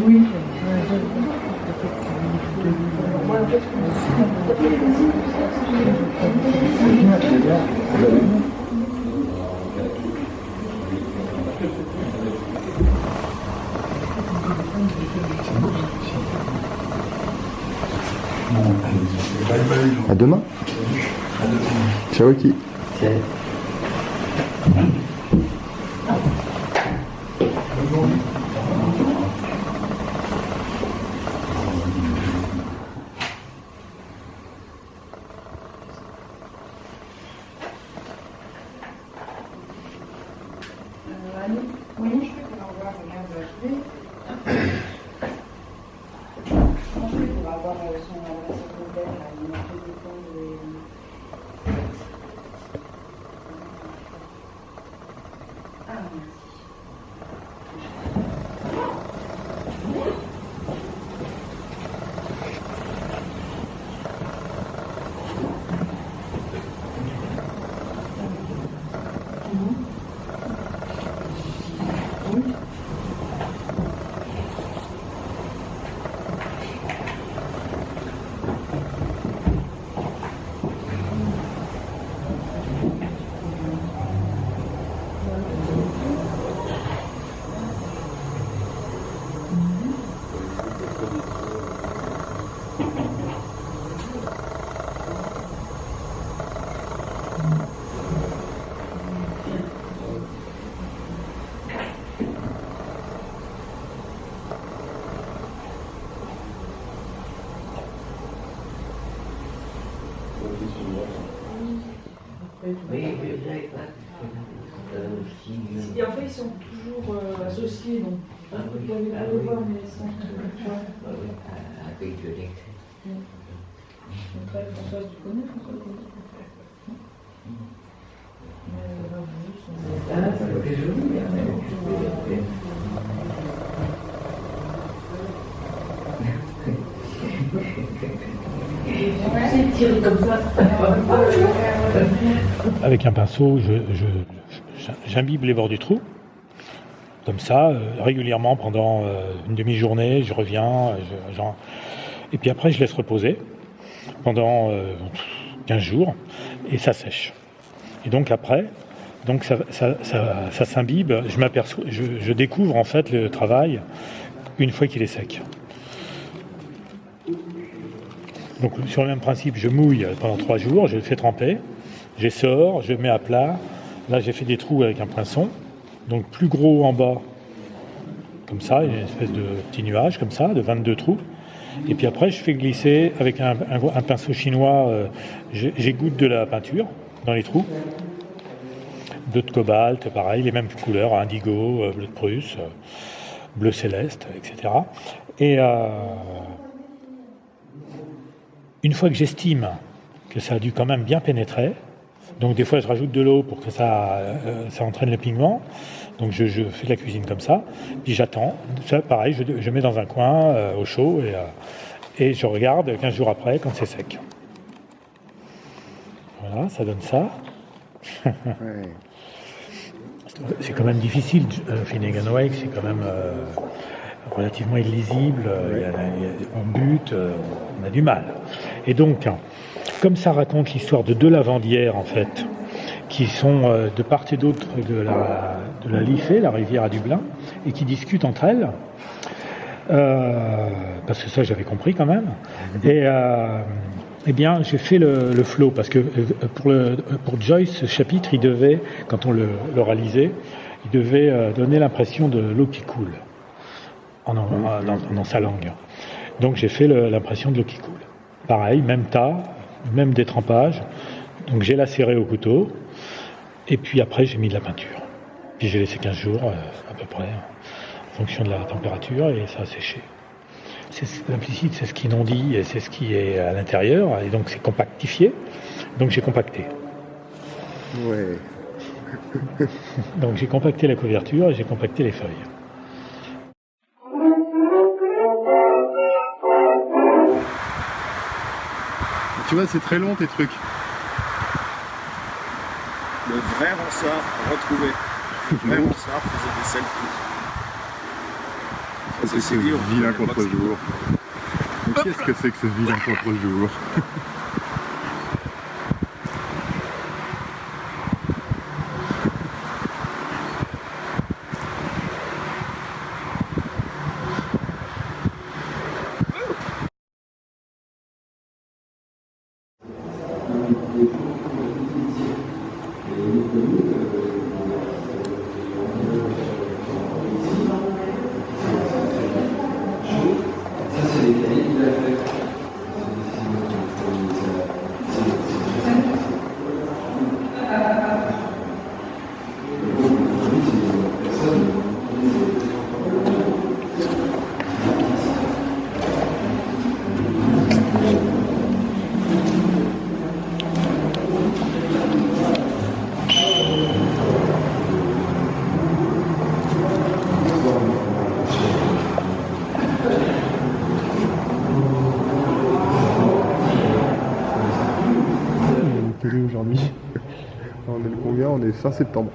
Oui. À demain. Ciao, Aki. Oui, je vais avoir son adresse complète, le numéro de téléphone Ah, merci. Et en fait, ils sont toujours associés, donc vous pouvez aller voir, mais ils sont toujours. Françoise, tu connais François? Ça fait joli, Avec un pinceau, j'imbibe les bords du trou, comme ça, régulièrement pendant une demi-journée, je reviens, et puis après je laisse reposer pendant 15 jours, et ça sèche. Et donc après, ça s'imbibe, je découvre en fait le travail une fois qu'il est sec. Donc sur le même principe, je mouille pendant 3 jours, je le fais tremper, j'essore, je mets à plat. Là j'ai fait des trous avec un poinçon, donc plus gros en bas, comme ça, une espèce de petit nuage comme ça, de 22 trous. Et puis après je fais glisser avec un pinceau chinois, j'égoutte de la peinture dans les trous. Bleu de cobalt, pareil, les mêmes couleurs, indigo, bleu de Prusse, bleu céleste, etc. Et une fois que j'estime que ça a dû quand même bien pénétrer, donc des fois je rajoute de l'eau pour que ça entraîne le pigment, donc je fais de la cuisine comme ça, puis j'attends, ça pareil, je mets dans un coin au chaud et je regarde 15 jours après quand c'est sec. Voilà, ça donne ça. Ouais. C'est quand même difficile, Finnegan Wake, c'est quand même relativement illisible, on bute, on a du mal. Et donc, comme ça raconte l'histoire de 2 lavandières, en fait, qui sont de part et d'autre de la Liffey, la rivière à Dublin, et qui discutent entre elles, parce que ça j'avais compris quand même, et eh bien j'ai fait le flow, parce que pour Joyce, ce chapitre, il devait, quand on le réalisait, il devait donner l'impression de l'eau qui coule dans sa langue. Donc j'ai fait l'impression de l'eau qui coule. Pareil, même tas, même détrempage. Donc j'ai lacéré au couteau, et puis après j'ai mis de la peinture. Puis j'ai laissé 15 jours à peu près, en fonction de la température, et ça a séché. L'implicite, c'est ce qui non dit, et c'est ce qui est à l'intérieur, et donc c'est compactifié. Donc j'ai compacté. Ouais. Donc j'ai compacté la couverture et j'ai compacté les feuilles. Tu vois, c'est très long tes trucs. Le vrai ressort retrouvé. Même ça, faisait des selfies. C'est ce vilain contre-jour. Mais qu'est-ce que c'est que ce vilain contre-jour? Aujourd'hui. On est le combien? On est fin septembre.